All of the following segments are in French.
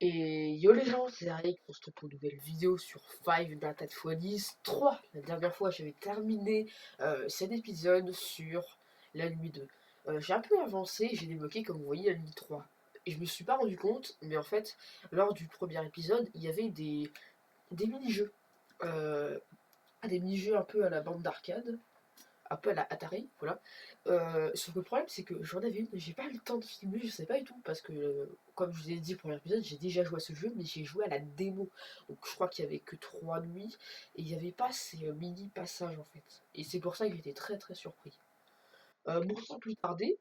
Et yo les gens, c'est Eric pour cette nouvelle vidéo sur Five Nights at Freddy's 3. La dernière fois, j'avais terminé cet épisode sur la nuit 2. J'ai un peu avancé, j'ai débloqué comme vous voyez la nuit 3. Et je me suis pas rendu compte, mais en fait, lors du premier épisode, il y avait des mini-jeux. Euh, des mini-jeux un peu à la bande d'arcade, un peu à la Atari, voilà. Sauf que le problème, c'est que j'en avais une, j'ai pas eu le temps de filmer, je sais pas du tout, parce que, comme je vous ai dit au premier épisode, j'ai déjà joué à ce jeu, mais j'ai joué à la démo. Donc je crois qu'il y avait que 3 nuits, et il n'y avait pas ces mini passages en fait. Et c'est pour ça que j'étais très très surpris. Bon, sans plus tarder,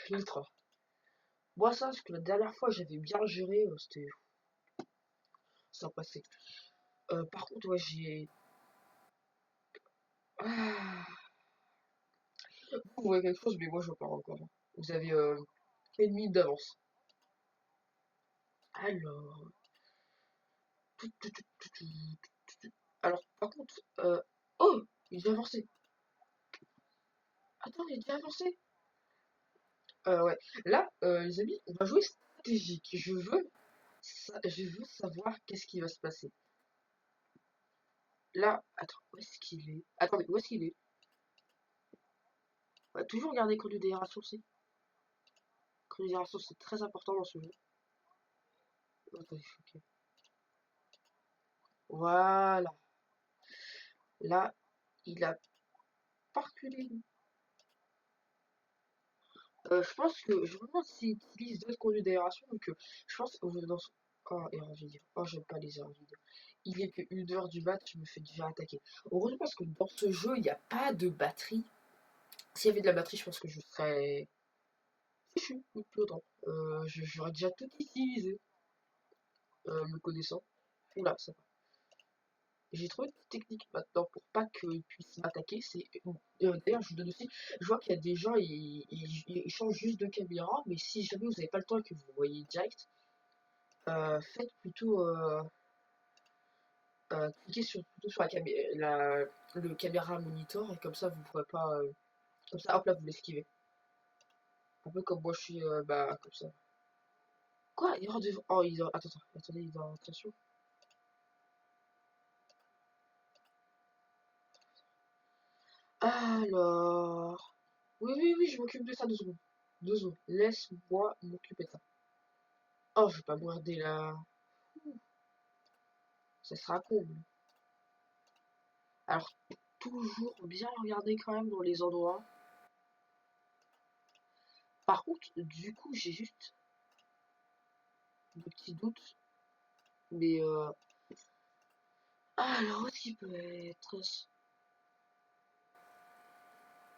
les 3. Moi, ça, parce que la dernière fois, j'avais bien géré, c'était ça passait. Par contre, ouais, j'ai. Ah, vous voyez quelque chose, mais moi, je vois pas encore. Vous avez une minute d'avance. Alors. Alors, par contre, oh, il est déjà avancé. Attends, il est déjà avancé. Ouais. Là, les amis, on va jouer stratégique. Je veux savoir qu'est-ce qui va se passer. Là, attends, où est-ce qu'il est? Attendez, où est-ce qu'il est? On va toujours garder considération aussi. Considération, c'est très important dans ce jeu. Attendez, ok. Voilà. Là, il a pas reculé. Je pense que je me demande s'il utilise d'autres conduits d'aération, donc je pense dans son... Oh, erreur vidéo. Oh, j'aime pas les erreurs vidéo. Il est que 1 heure du mat, je me fais déjà attaquer. Heureusement parce que dans ce jeu, il n'y a pas de batterie. S'il y avait de la batterie, je pense que je serais fichu depuis longtemps. J'aurais déjà tout utilisé, me connaissant. Oula, ça va. J'ai trouvé une petite technique maintenant pour pas qu'il puisse m'attaquer. C'est d'ailleurs, je vous donne aussi. Je vois qu'il y a des gens, ils changent juste de caméra, mais si jamais vous n'avez pas le temps et que vous voyez direct, faites plutôt cliquez plutôt sur le caméra monitor et comme ça vous pourrez pas. Comme ça, hop là, vous l'esquivez. Un peu comme moi je suis bah comme ça. Quoi? Il est hors de. Oh, attendez, il est en attention. Alors. Oui, oui, oui, je m'occupe de ça 2 secondes. 2 secondes. Laisse-moi m'occuper de ça. Oh, je vais pas mourir dès là. Ça sera comble. Alors, toujours bien regarder quand même dans les endroits. Par contre, du coup, j'ai juste des petits doutes. Mais alors, où est-ce qu'il peut être?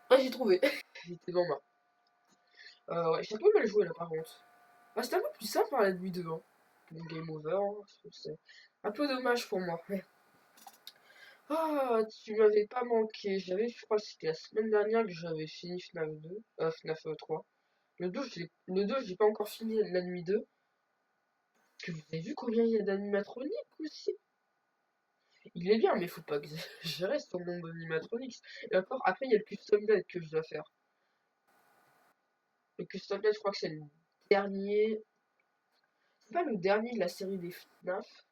Ah, j'ai trouvé. J'étais dans ma. Ouais, j'ai un peu mal joué là par contre. Ah, c'était un peu plus simple par la nuit devant. Bon, game over, hein, c'est un peu dommage pour moi. Ah, tu m'avais pas manqué. Je crois que c'était la semaine dernière que j'avais fini FNAF 2, FNAF 3. Le 2, j'ai pas encore fini la nuit 2. Que vous avez vu combien il y a d'animatroniques aussi? Il est bien, mais faut pas exagérer sur le nombre d'animatroniques. Et encore, après, il y a le custom build que je dois faire. Le custom build, je crois que c'est le dernier. C'est pas le dernier de la série des FNAF.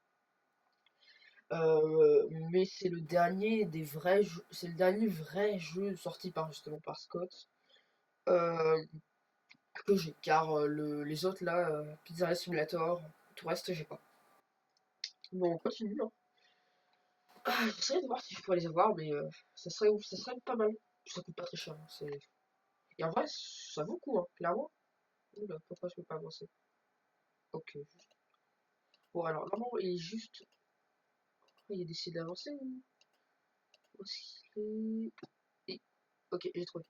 Mais c'est le dernier des vrais jeux, c'est le dernier vrai jeu sorti justement par Scott euh, que j'ai, car les autres là, Pizzeria Simulator, tout le reste j'ai pas. Bon, on continue, hein. J'essaierai de voir si je peux les avoir, mais ça serait pas mal. Ça coûte pas très cher, hein, et en vrai, ça vaut le coup, hein, clairement. Oula, pourquoi je peux pas avancer? Ok. Bon, alors, normalement, il est juste. Il a décidé d'avancer ou. Où est-ce qu'il est? Ok, j'ai trouvé.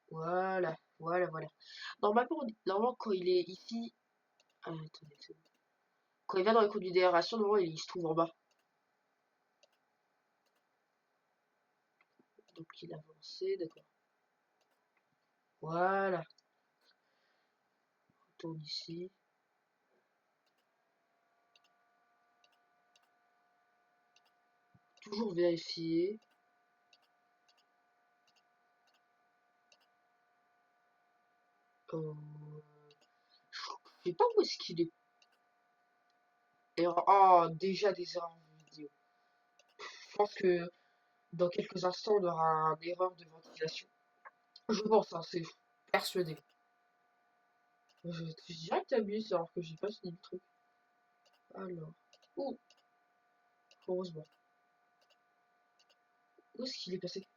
Voilà, voilà, voilà. Normalement, quand il est ici. Ah, attendez, c'est bon. Quand il va dans les conduits d'aération, normalement, il se trouve en bas. Donc, il a avancé, d'accord. Voilà. On tourne ici. Toujours vérifier. Euh, Je sais pas où est-ce qu'il est. Oh, déjà des erreurs vidéo. Je pense que dans quelques instants, on aura une erreur de ventilation. Je pense, hein, c'est persuadé. Je dirais que t'as abusé alors que j'ai pas fini le truc. Alors. Oh, heureusement. Où est-ce qu'il est passé?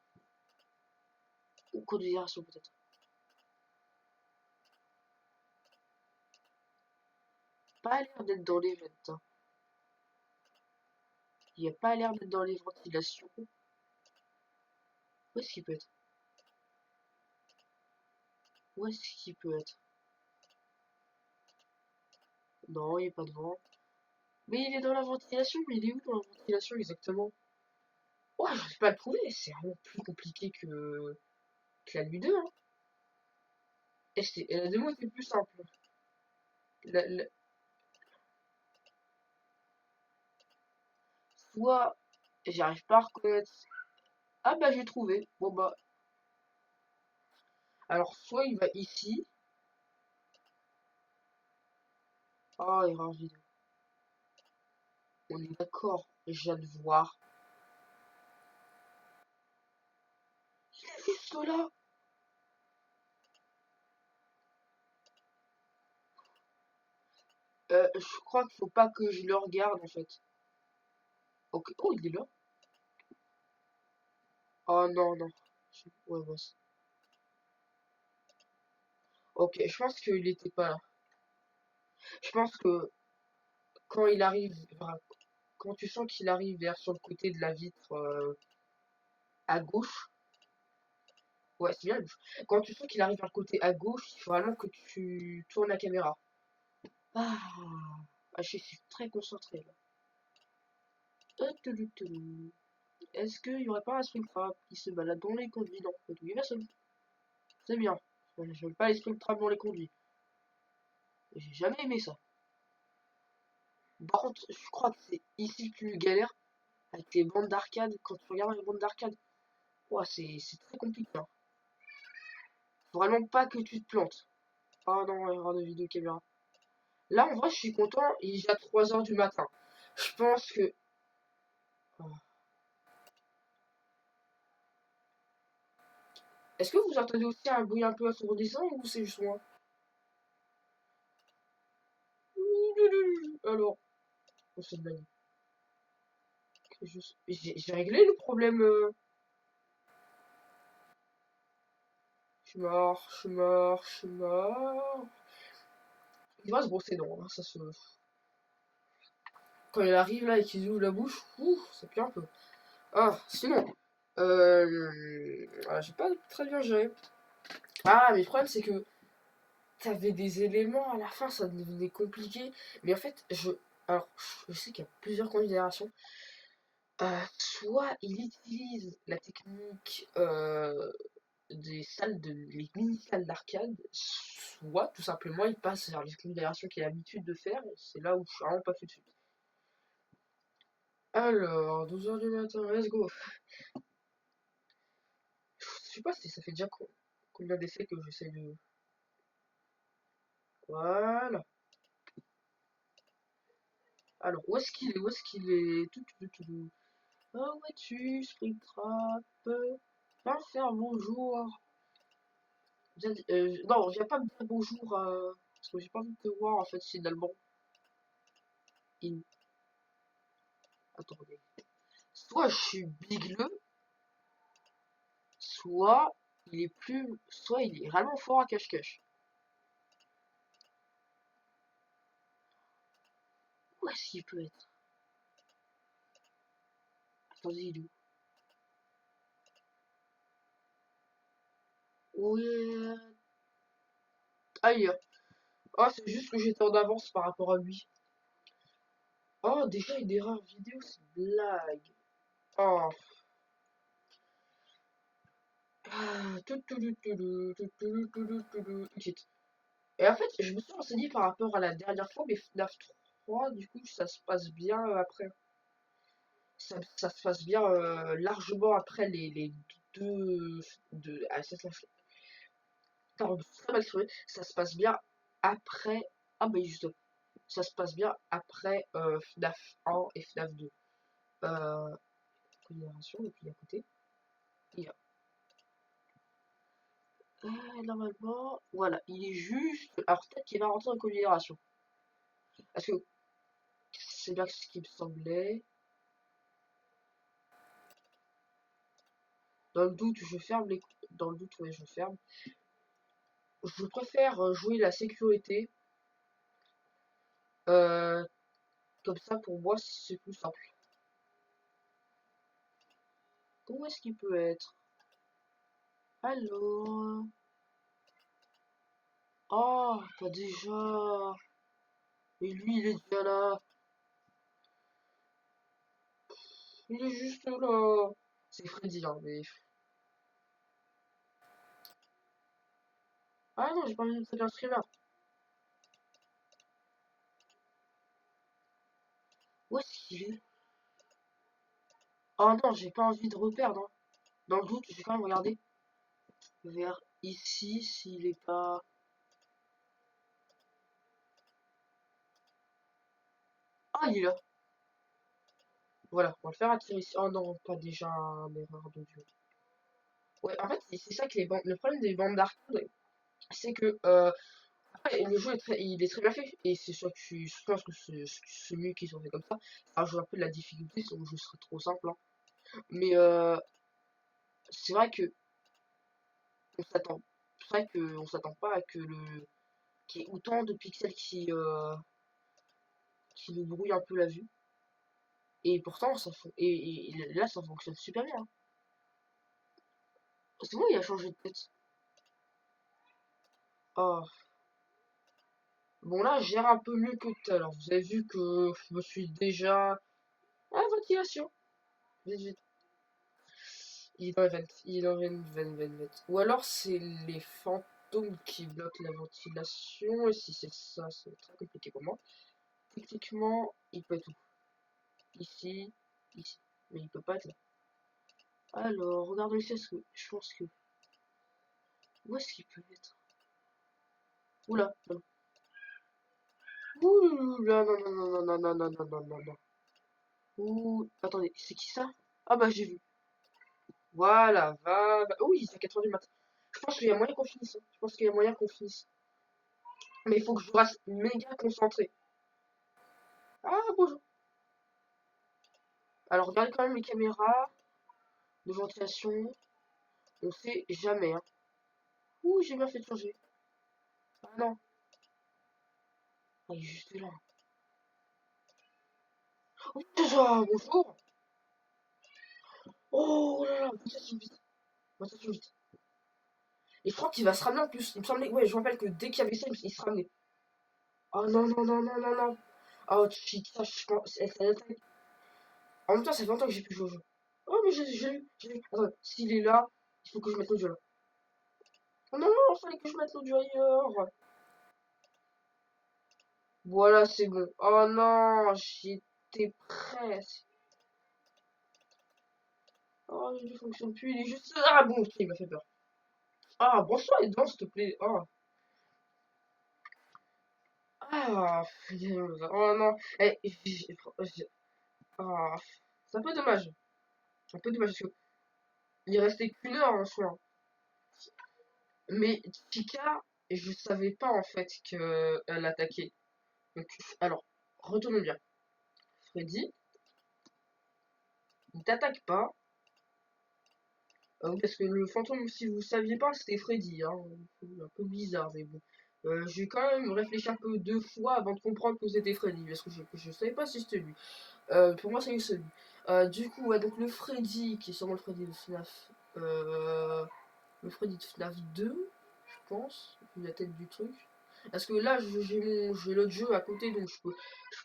Ou considération peut-être. Pas l'air d'être dans les ventes. Hein. Il a pas l'air d'être dans les ventilations. Où est-ce qu'il peut être? Où est-ce qu'il peut être? Non, il est pas devant. Mais il est dans la ventilation, mais il est où dans la ventilation exactement? Ouais, je vais pas le trouver, c'est vraiment plus compliqué que la nuit 2, hein. Et la démo était plus simple. La- la- Soit j'arrive pas à reconnaître. Ah bah j'ai trouvé. Bon bah. Alors soit il va ici. Ah, erreur vidéo. On est d'accord, je viens de voir. Il est juste là. Je crois qu'il faut pas que je le regarde en fait. Ok. Oh, il est là. Oh non, non. Ouais, ouais. Ok, je pense qu'il était pas là. Je pense que quand il arrive, enfin, quand tu sens qu'il arrive vers sur le côté de la vitre à gauche, ouais, c'est bien à gauche. Quand tu sens qu'il arrive vers le côté à gauche, il faut vraiment que tu tournes la caméra. Ah, je suis très concentré là. Est-ce qu'il y aurait pas un Springtrap qui se balade dans les conduits? Non, pas tout. Il y a personne. C'est bien. Je veux pas les Springtrap dans les conduits. J'ai jamais aimé ça. Par contre, je crois que c'est ici que tu galères avec les bandes d'arcade. Quand tu regardes les bandes d'arcade, ouais, c'est très compliqué. Hein. Faut vraiment pas que tu te plantes. Ah non, erreur de vidéo caméra. Là, en vrai, je suis content. Il est déjà 3 heures du matin. Je pense que. Oh. Est-ce que vous entendez aussi un bruit un peu assourdissant ou c'est juste moi? Alors, oh, c'est une blague. J'ai réglé le problème. Je suis mort, je suis mort, je suis mort. Il va se brosser non, hein, ça se. Quand il arrive là et qu'il ouvre la bouche, ouh, ça pue un peu. Ah, sinon, j'ai pas très bien géré. Ah, mais le problème c'est que t'avais des éléments à la fin, ça devenait compliqué. Mais en fait, alors, je sais qu'il y a plusieurs considérations. Soit il utilise la technique des salles les mini salles d'arcade, soit tout simplement il passe vers les considérations qu'il a l'habitude de faire. C'est là où je suis vraiment pas fait de suite. Alors, 12 heures du matin, let's go. Je sais pas si ça fait déjà combien d'essais que j'essaie de. Voilà. Alors, où est-ce qu'il est? Où est-ce qu'il est? Tout. Oh, où es-tu, Springtrap? Viens faire bonjour. Non, viens pas me dire bonjour, parce que j'ai pas envie de te voir en fait finalement. In. Attendez. Soit je suis bigleux, soit soit il est vraiment fort à cache-cache. Où est-ce qu'il peut être? Attendez, il est où? Ouais. Ailleurs. Ah, c'est juste que j'étais en avance par rapport à lui. Oh, déjà une erreur vidéo, c'est une blague. Oh. Quitte. Et en fait, je me suis renseigné par rapport à la dernière fois, mais FNAF 3, du coup, ça se passe bien après. Ça se passe bien largement après les deux. Ah, pardon, très mal exprimé. Ça se passe bien après. Ah bah juste, ça se passe bien après FNAF 1 et FNAF 2. Euh, Coloration, et puis à côté, il y a... normalement, voilà, il est juste... Alors peut-être qu'il va rentrer en coloration. Parce que c'est bien ce qui me semblait. Dans le doute, je ferme les... Dans le doute, ouais, je ferme. Je préfère jouer la sécurité. Euh, Comme ça, pour moi, c'est plus simple. Où est-ce qu'il peut être? Alors... Oh, pas déjà. Et lui, il est déjà là. Il est juste là. C'est Freddy, hein, mais... Ah non, j'ai pas envie de faire un streamer. Où est-ce qu'il est? Oh non, j'ai pas envie de reperdre, hein. Dans le doute, je vais quand même regarder vers ici, s'il est pas... Ah, il est là. Voilà, on va le faire attirer ici. Oh non, pas déjà une erreur d'audio. Ouais, en fait, c'est ça que les bandes... Le problème des bandes d'arcade, c'est que... après, le jeu il est très bien fait. Et c'est sûr que je pense que c'est mieux qu'ils ont fait comme ça. Ça rajoute un peu de la difficulté, sinon le jeu serait trop simple, hein. Mais c'est vrai que on s'attend... C'est vrai qu'on s'attend pas à que le... qu'il y ait autant de pixels qui nous brouillent un peu la vue. Et pourtant, et là, ça fonctionne super bien, hein. C'est bon, il a changé de tête. Oh. Bon, là, je gère un peu mieux que tout à l'heure. Vous avez vu que je me suis déjà... Ah, ventilation. Vite, vite. Il est dans Event. Il est dans Event. Ou alors, c'est les fantômes qui bloquent la ventilation. Et si c'est ça, c'est très compliqué pour moi. Techniquement, il peut être où? Ici, ici. Mais il peut pas être là. Alors, regardons ici, parce que je pense que... Où est-ce qu'il peut être? Oula, non. Ouh là, non, non, non, non, non, non, non, non, non, non, non. Ouh, attendez, c'est qui ça? Ah bah j'ai vu. Voilà, oui, c'est 4 heures du matin. Je pense qu'il y a moyen qu'on finisse, hein. Je pense qu'il y a moyen qu'on finisse. Mais il faut que je reste méga concentré. Ah, bonjour. Alors, regardez quand même les caméras de ventilation. On sait jamais, hein. Ouh, j'ai bien fait de changer. Ah non, ah, il est juste là. Oh, déjà, bonjour. Oh là là, ventilation vite. Ventilation vite. Et je crois qu'il va se ramener en plus. Il me semblait, ouais, je me rappelle que dès qu'il y avait ça, il se ramenait. Oh non, non, non, non, non, non. Oh, Chica, je pense. En même temps, ça fait longtemps que j'ai plus joué au jeu. Oh, mais j'ai eu. Attends, s'il est là, il faut que je mette l'audio là. Oh non, non, il fallait que je mette l'audio ailleurs. Voilà, c'est bon. Oh non, j'étais presque. Oh, il ne fonctionne plus, il est juste. Ah bon, ok, il m'a fait peur. Ah, bonsoir les dents, s'il te plaît. Oh. Ah, oh non. Eh, ah, c'est un peu dommage. Un peu dommage parce que il restait qu'une heure en soi. Mais Chica, je savais pas en fait qu'elle attaquait. Donc, alors, retournons bien. Freddy, il t'attaque pas. Parce que le fantôme, si vous saviez pas, c'était Freddy, hein. Un peu bizarre, mais bon. J'ai quand même réfléchi un peu deux fois avant de comprendre que c'était Freddy, parce que je savais pas si c'était lui. Pour moi, c'est celui. Du coup, ouais, donc le Freddy, qui est sûrement le Freddy de FNAF. Le Freddy de FNAF 2, je pense, vu la tête du truc. Parce que là, j'ai l'autre jeu à côté, donc je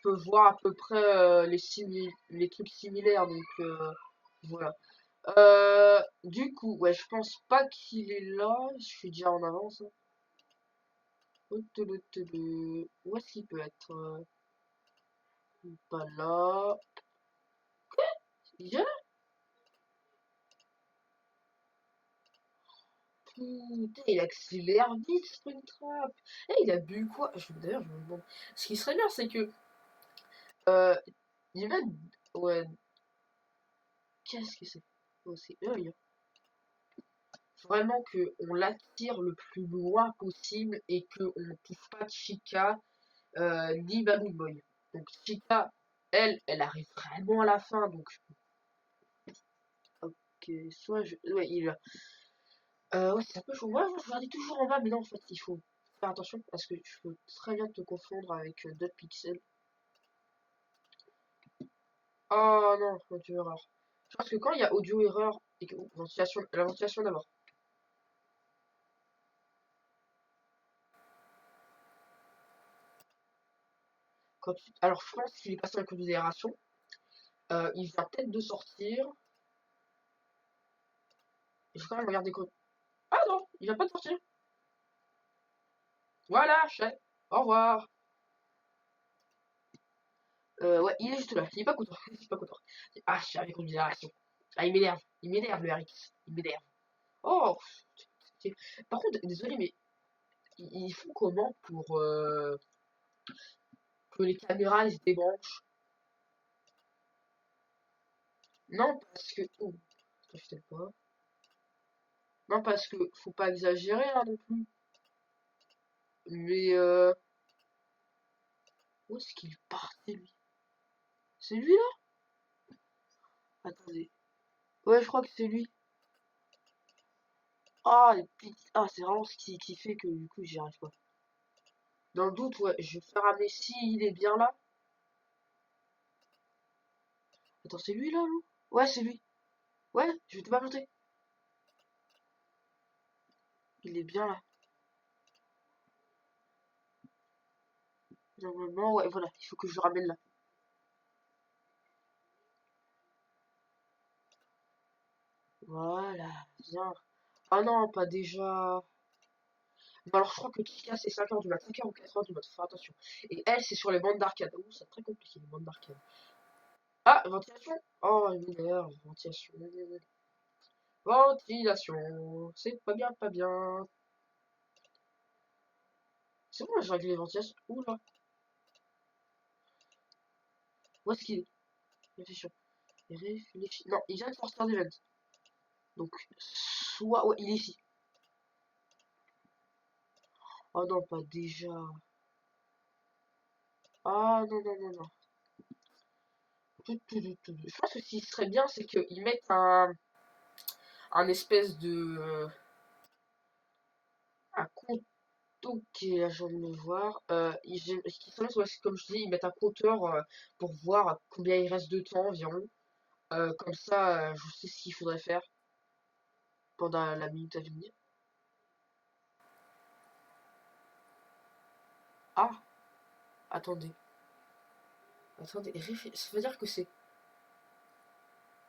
peux voir à peu près les trucs similaires, donc voilà. Du coup, ouais, je pense pas qu'il est là. Je suis déjà en avance, hein. Où est-ce qu'il peut être? Pas là. Il est là? fou. Putain, il accélère vite, Springtrap. Eh, il a bu quoi? D'ailleurs, je me demande. Ce qui serait bien, c'est que. Euh, il va. Ouais, qu'est-ce que c'est? Oh, c'est œil, hein. Vraiment qu'on l'attire le plus loin possible et qu'on ne touche pas Chica ni Baby Boy. Donc Chica, elle arrive vraiment à la fin. Donc, ok, soit je. Ouais, il est là. Ouais, c'est un peu chaud. Ouais, je regardais toujours en bas, mais non, en fait, il faut faire attention parce que tu peux très bien te confondre avec d'autres pixels. Oh non, audio erreur. Je pense que quand il y a audio erreur et que ventilation, la ventilation d'abord. Alors, je pense qu'il est passé en considération. Il vient peut-être de sortir. Je vais quand même regarder quoi. Ah non, il vient pas de sortir. Voilà, chef. Au revoir. Ouais, il est juste là. Il est pas content. Il est pas content. Ah, je suis avec considération. Ah, il m'énerve. Il m'énerve, le RX. Il m'énerve. Oh. Par contre, désolé, mais ils font comment pour que les caméras elles se débranchent? Non, parce que. Oh, je sais pas. Non, parce que faut pas exagérer hein, non plus. Mais où est-ce qu'il partait lui? C'est lui là? Attendez. Ouais, je crois que c'est lui. Ah, ah c'est vraiment ce qui fait que du coup j'y arrive pas. Dans le doute, ouais, je vais faire amener si il est bien là. Attends, c'est lui là, non? Ouais, c'est lui. Ouais, je vais te pas planter. Il est bien là. Normalement, ouais, voilà, il faut que je le ramène là. Voilà, bien. Ah non, pas déjà. Bon, alors je crois que Kika c'est 5h du mat, 5h ou 4h du mat, faut faire attention. Et elle c'est sur les bandes d'arcade. Ouh, c'est très compliqué les bandes d'arcade. Ah, ventilation. Oh, il m'énerve, ventilation. Ventilation. C'est pas bien, pas bien. C'est bon, j'ai réglé les ventilations. Ouh là. Où est-ce qu'il est? Réfléchis. Réfléchis. Non, il vient de sortir d'event. Donc, soit. Ouais, il est ici. Oh non, pas déjà. Ah non, non, non, non. Je pense que ce qui serait bien, c'est qu'ils mettent un espèce de. Un compte. Ok, là je viens de le voir. Ce qui serait bien, c'est comme je dis, ils mettent un compteur pour voir combien il reste de temps environ. Comme ça, je sais ce qu'il faudrait faire pendant la minute à venir. Ah, attendez. Attendez, ça veut dire que c'est.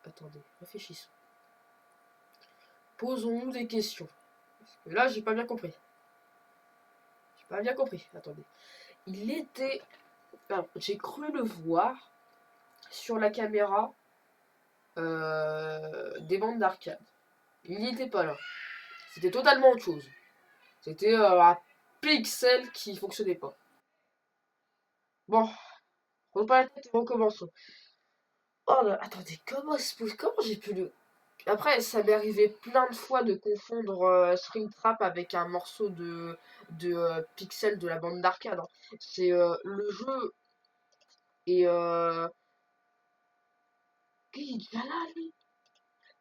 Attendez, réfléchissons. Posons-nous des questions. Parce que là, j'ai pas bien compris. J'ai pas bien compris. Attendez. Il était. Alors, j'ai cru le voir sur la caméra des bandes d'arcade. Il n'y était pas là. C'était totalement autre chose. C'était un pixel qui fonctionnait pas. Bon, on pas la tête et recommençons. Oh là, attendez, comment j'ai pu le. Après, ça m'est arrivé plein de fois de confondre Springtrap avec un morceau de pixel de la bande d'arcade, hein. C'est le jeu et il est déjà là, lui.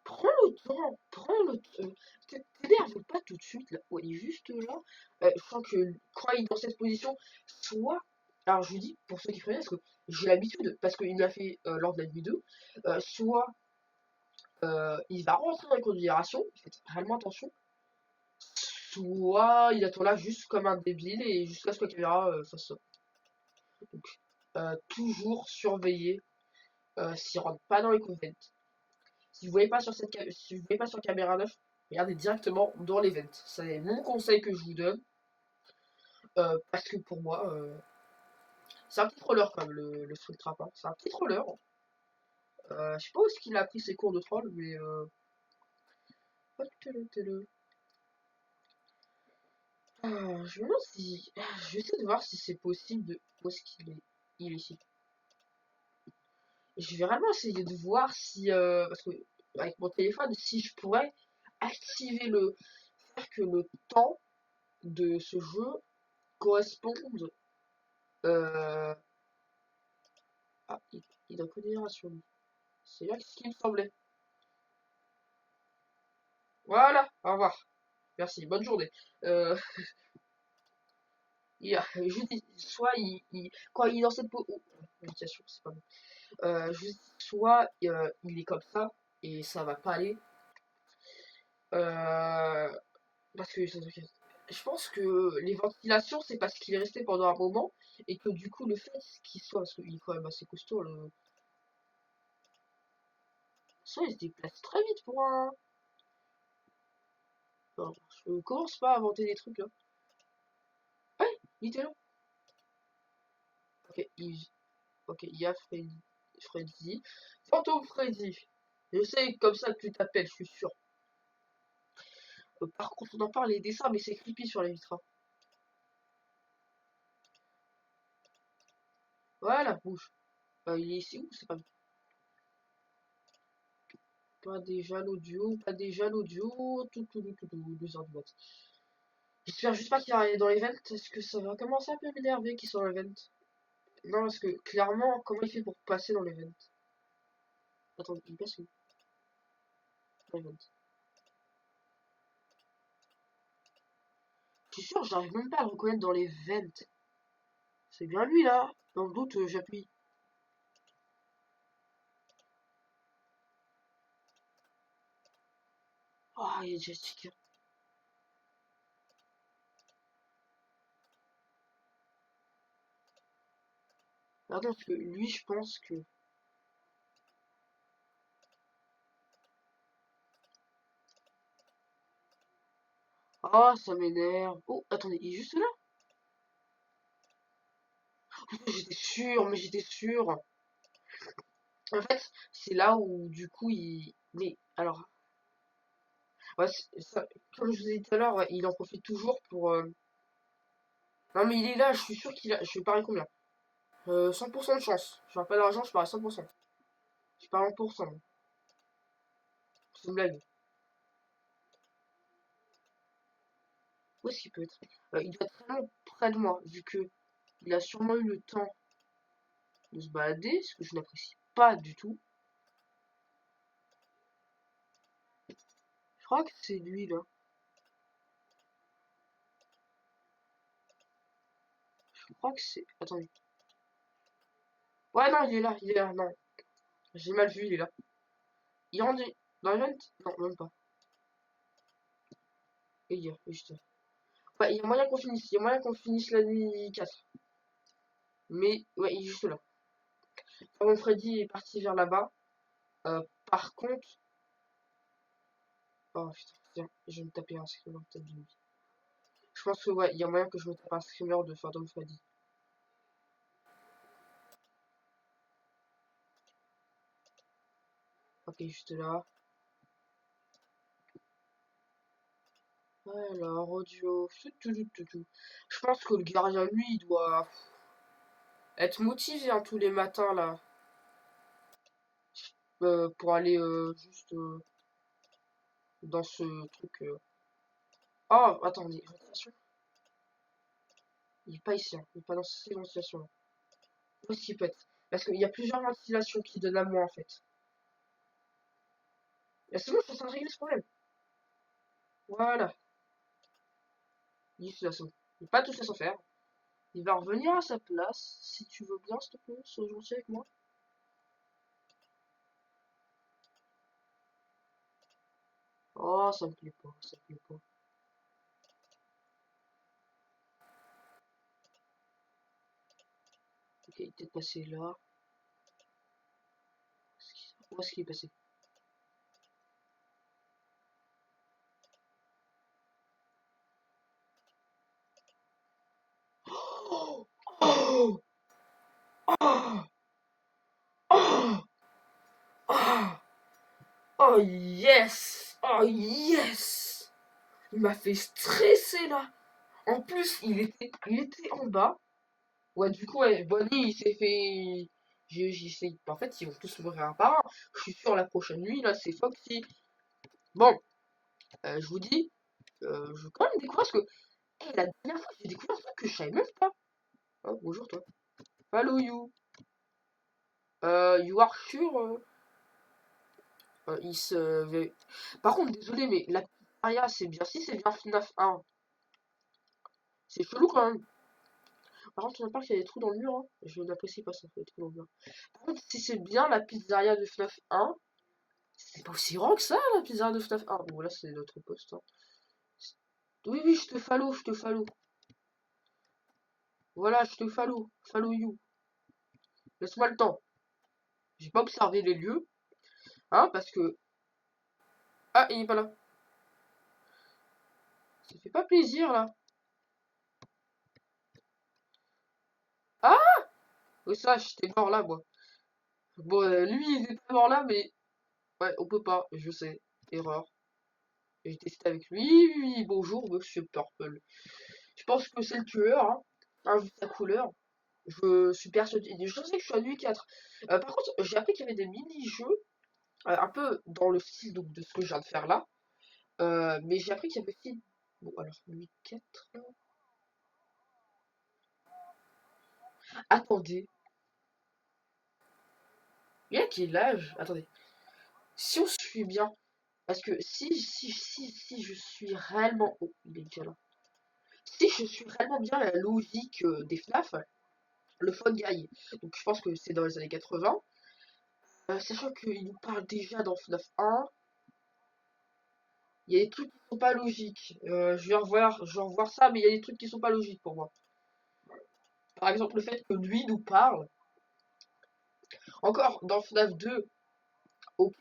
Prends le temps, prends le temps. T'énerve pas tout de suite, là. Ouais, il est juste là. Je crois que quand il est dans cette position, soit. Alors, je vous dis, pour ceux qui prennent, parce que j'ai l'habitude, parce qu'il me l'a fait lors de la nuit 2, soit il va rentrer dans les considérations, faites réellement attention, soit il attend là juste comme un débile et jusqu'à ce que la caméra fasse ça. Donc, toujours surveiller s'il rentre pas dans les convents. Si vous voyez pas sur si vous voyez pas sur caméra 9, regardez directement dans l'event. C'est mon conseil que je vous donne. Parce que pour moi, c'est un petit troller comme le Street Trap, hein. C'est un petit troller. Je sais pas où est-ce qu'il a pris ses cours de troll, mais Je me demande si... Je vais essayer de voir si c'est possible de... Où est-ce qu'il est? Il est ici. Je vais vraiment essayer de voir si... Parce que avec mon téléphone, si je pourrais activer le... Faire que le temps de ce jeu corresponde... Euh... Ah, il a que des générations. C'est là ce qu'il me semblait. Voilà, au revoir. Merci, bonne journée. Euh, je dis, soit quand il est dans cette méditation, c'est pas bon. Soit il est comme ça et ça va pas aller. Euh, parce que je pense que les ventilations, c'est parce qu'il est resté pendant un moment et que du coup, le fait qu'il soit, parce qu'il est quand même assez costaud, ça il se déplace très vite pour un. Enfin, je commence pas à inventer des trucs là. Ouais, il était là. Ok, il y a Freddy. Fantôme Freddy. Je sais comme ça que tu t'appelles, je suis sûr. Par contre, on en parle les dessins, mais c'est creepy sur les vitres, hein. Voilà, bouge. Il est ici ou c'est pas lui? Pas déjà l'audio, pas déjà l'audio. Tout, 2 heures du mat. J'espère juste pas qu'il va aller dans l'event, parce que ça va commencer un peu à m'énerver qu'il soit dans l'event. Non, parce que clairement, comment il fait pour passer dans l'event? Attends, il passe où? Dans l'event. Je suis sûr, j'arrive même pas à le reconnaître dans l'event. C'est bien lui là. Dans le doute, j'appuie. Ah, il y a Jessica. Attends, parce que lui, je pense que. Ah, ça m'énerve. Oh, attendez, il est juste là? J'étais sûr, mais j'étais sûr. En fait, c'est là où, du coup, il. Mais, alors. Ouais, comme je vous ai dit tout à l'heure, ouais, il en profite toujours pour. Non, mais il est là, je suis sûr qu'il a. Je vais parier combien? 100% de chance. J'aurai pas d'argent, je parie 100%. Je parie 1%. C'est une blague. Où est-ce qu'il peut être? Il doit être vraiment près de moi, vu que il a sûrement eu le temps de se balader, ce que je n'apprécie pas du tout. Je crois que c'est lui là. Je crois que c'est. Attendez. Ouais, non, il est là, non. J'ai mal vu, il est là. Il rentre dans l'event? Non, même pas. Et il y a, juste là. Ouais, il y a moyen qu'on finisse. Il y a moyen qu'on finisse la nuit 4. Mais, ouais, il est juste là. Mon Freddy est parti vers là-bas. Par contre. Oh putain, tiens, je vais me taper un screamer peut-être de nuit. Je pense que, ouais, il y a moyen que je me tape un screamer de Phantom Freddy. Ok, juste là. Alors, audio. Je pense que le gardien, lui, il doit être motivé hein, tous les matins là. Pour aller juste dans ce truc. Oh, attendez, ventilation. Il est pas ici, hein. Il est pas dans ces ventilations là. Où est-ce qu'il peut être? Parce qu'il y a plusieurs ventilations qui donnent à moi en fait. Et c'est bon, je suis en train de régler ce problème. Voilà. Il est là, c'est bon. Il n'est pas tout ça sans faire. Il va revenir à sa place. Si tu veux bien, s'il te plaît, sois gentil avec moi. Oh, ça me plaît pas, ça me plaît pas. Ok, il est peut-être passé là. Où est-ce qu'il est passé? Oh, oh, oh, oh, oh, oh, yes! Oh yes! Il m'a fait stresser là! En plus, il était en bas. Ouais, du coup, ouais, Bonnie, il s'est fait. En fait, ils vont tous mourir un par un. Je suis sûr, la prochaine nuit, là, c'est Foxy. Bon, je vous dis, je veux quand même découvrir ce que. Eh, la dernière fois, j'ai découvert un truc que je savais même pas. Oh, bonjour, toi. Follow you. You are sure? Il se. Par contre, désolé, mais la pizzeria, c'est bien. Si c'est bien FNAF 1, c'est chelou quand même. Par contre, on a pas qu'il y a des trous dans le mur. Hein. Je n'apprécie pas ça, les trous dans le mur. Par contre, si c'est bien la pizzeria de FNAF 1, c'est pas aussi grand que ça, la pizzeria de FNAF 1. Bon, là, c'est notre poste. Hein. Oui, oui, je te follow, je te follow. Voilà, je te follow. Follow you. Laisse-moi le temps. J'ai pas observé les lieux. Hein, parce que. Ah, il est pas là. Ça fait pas plaisir, là. Ah! Oui, ça, j'étais mort là, moi. Bon, lui, il était pas mort là, mais. Ouais, on peut pas, je sais. Erreur. J'ai testé avec lui. Oui, oui, bonjour, monsieur Purple. Je pense que c'est le tueur, hein. Hein, vu sa couleur. Je suis persuadé. Je sais que je suis à nuit 4. Par contre, j'ai appris qu'il y avait des mini-jeux, un peu dans le style donc, de ce que je viens de faire là. Mais j'ai appris qu'il y avait aussi. Bon, alors, nuit 4. Attendez. Il y a quel âge? Attendez. Si on suit bien. Parce que si je suis réellement. Oh, il est déjà là. Si je suis réellement bien la logique des FNAF, le phone guy. Donc je pense que c'est dans les années 80. Sachant qu'il nous parle déjà dans FNAF 1. Il y a des trucs qui sont pas logiques. Je vais revoir ça, mais il y a des trucs qui sont pas logiques pour moi. Par exemple, le fait que lui nous parle. Encore, dans FNAF 2, ok.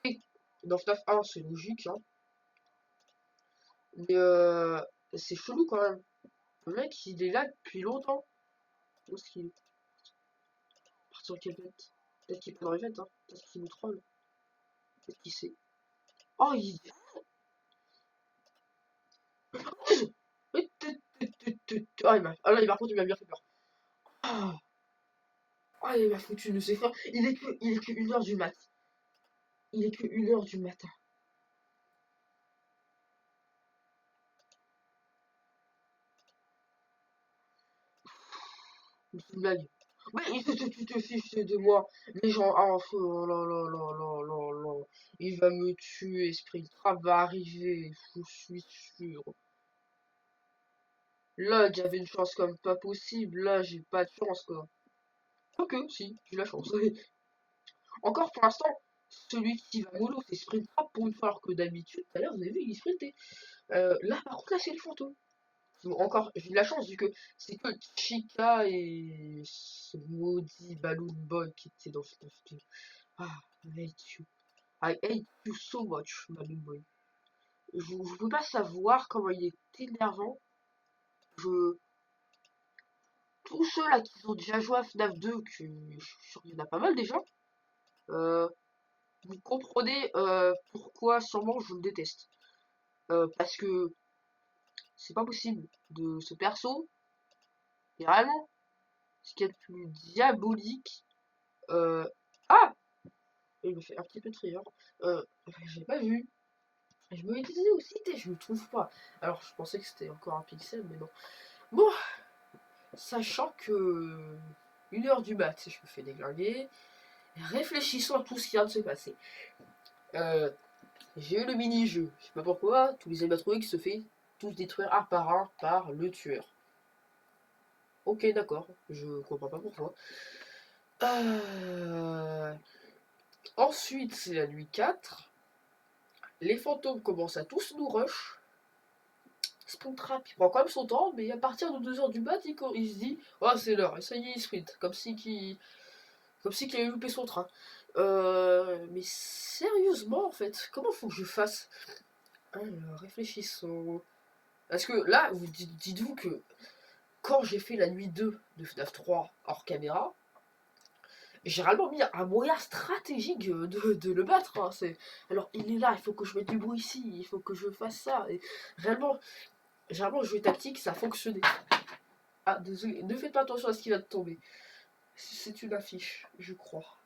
Dans FNAF 1, c'est logique, hein. Mais c'est chelou quand même. Le mec, il est là depuis longtemps. Où est-ce qu'il est? Partir quel event? Peut-être qu'il est pas dans l'event, hein. Peut-être qu'il nous troll. Peut-être qu'il sait. Oh, il. Ah, ah là, par contre, il m'a bien fait peur. Ah, ah, il m'a foutu une de ses frères. Il est que 1h du mat. Il est que 1h du matin. C'est une blague. Mais tu te fiches de moi. Les gens, oh là là là là là là. Il va me tuer, Springtrap va arriver, je suis sûr. Là, j'avais une chance comme pas possible. Là, j'ai pas de chance, quoi. Ok, si, j'ai la chance. Encore pour l'instant, celui qui va mollo, c'est Springtrap pour une fois, alors que d'habitude, tout à l'heure, vous avez vu, il sprintait. Là, par contre, là, c'est le fantôme. Bon, encore, j'ai de la chance vu que c'est que Chica et ce maudit Balloon Boy qui étaient dans cette vidéo. Ah, I hate you. I hate you so much, Balloon Boy. Je peux pas savoir comment il est énervant. Je... Tous ceux là qui ont déjà joué à FNAF 2, que je suis sûr qu'il y en a pas mal déjà, euh, vous comprenez pourquoi sûrement je le déteste. Parce que c'est pas possible de ce perso, et vraiment, ce qu'il y a de plus diabolique. Euh... Ah! Il me fait un petit peu de frayeur. J'ai pas vu. Je me disais aussi, je le trouve pas. Alors, je pensais que c'était encore un pixel, mais non. Bon, sachant que 1h du mat, je me fais déglinguer. Réfléchissons à tout ce qui vient de se passer. Euh, j'ai eu le mini-jeu. Je sais pas pourquoi, tous les animatroniques se fait tous détruire un par le tueur. Ok, d'accord, je comprends pas pourquoi. Euh... Ensuite, c'est la nuit 4. Les fantômes commencent à tous nous rush. Springtrap, il prend quand même son temps, mais à partir de 2h du mat, il se dit oh, c'est l'heure, et ça y est, il sprint. Comme si qu'il avait loupé son train. Mais sérieusement, en fait, comment faut que je fasse? Alors, réfléchissons. Parce que là, dites-vous que quand j'ai fait la nuit 2 de FNAF 3 hors caméra, j'ai réellement mis un moyen stratégique de le battre. Alors, il est là, il faut que je mette du bruit ici, il faut que je fasse ça. Et réellement, généralement, jouer tactique, ça a fonctionné. Ah, désolé, ne faites pas attention à ce qui va te tomber. C'est une affiche, je crois.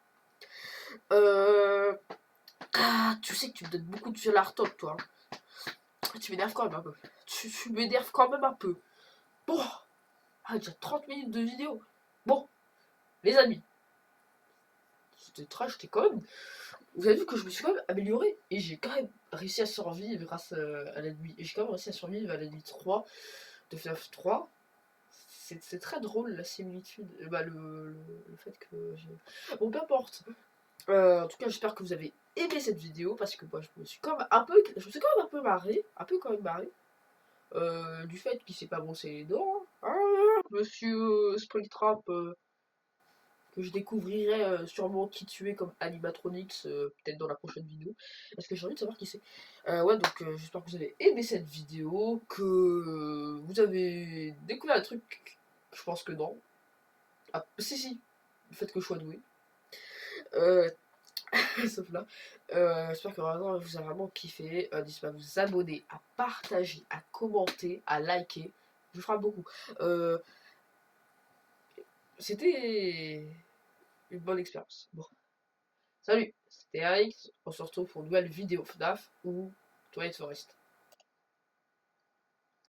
Ah, tu sais que tu me donnes beaucoup de fil à retordre, toi. Tu m'énerves quand même un peu. Tu m'énerves quand même un peu. Bon, ah, déjà 30 minutes de vidéo. Bon, les amis, c'était trash, j'étais quand même. Vous avez vu que je me suis quand même amélioré. Et j'ai quand même réussi à survivre grâce à la nuit. Et j'ai quand même réussi à survivre à la nuit 3 de FNAF 3. C'est très drôle la similitude. Bah, le fait que j'ai. Bon, peu importe. En tout cas, j'espère que vous avez aimé cette vidéo parce que moi, je me suis quand même un peu, je me suis quand même un peu marré, un peu quand même marré, du fait qu'il s'est pas brossé les dents. Hein, Monsieur Springtrap, que je découvrirai sûrement qui tuer comme animatronics, peut-être dans la prochaine vidéo, parce que j'ai envie de savoir qui c'est. Ouais, donc j'espère que vous avez aimé cette vidéo, que vous avez découvert un truc. Je pense que non. Ah, si, le fait que je sois doué. Euh, Sauf là. J'espère que vraiment vous avez vraiment kiffé. N'hésitez pas à vous abonner, à partager, à commenter, à liker. Je vous ferai beaucoup. Euh, C'était une bonne expérience. Bon, salut, c'était Alex. On se retrouve pour une nouvelle vidéo FNAF ou Twilight Forest.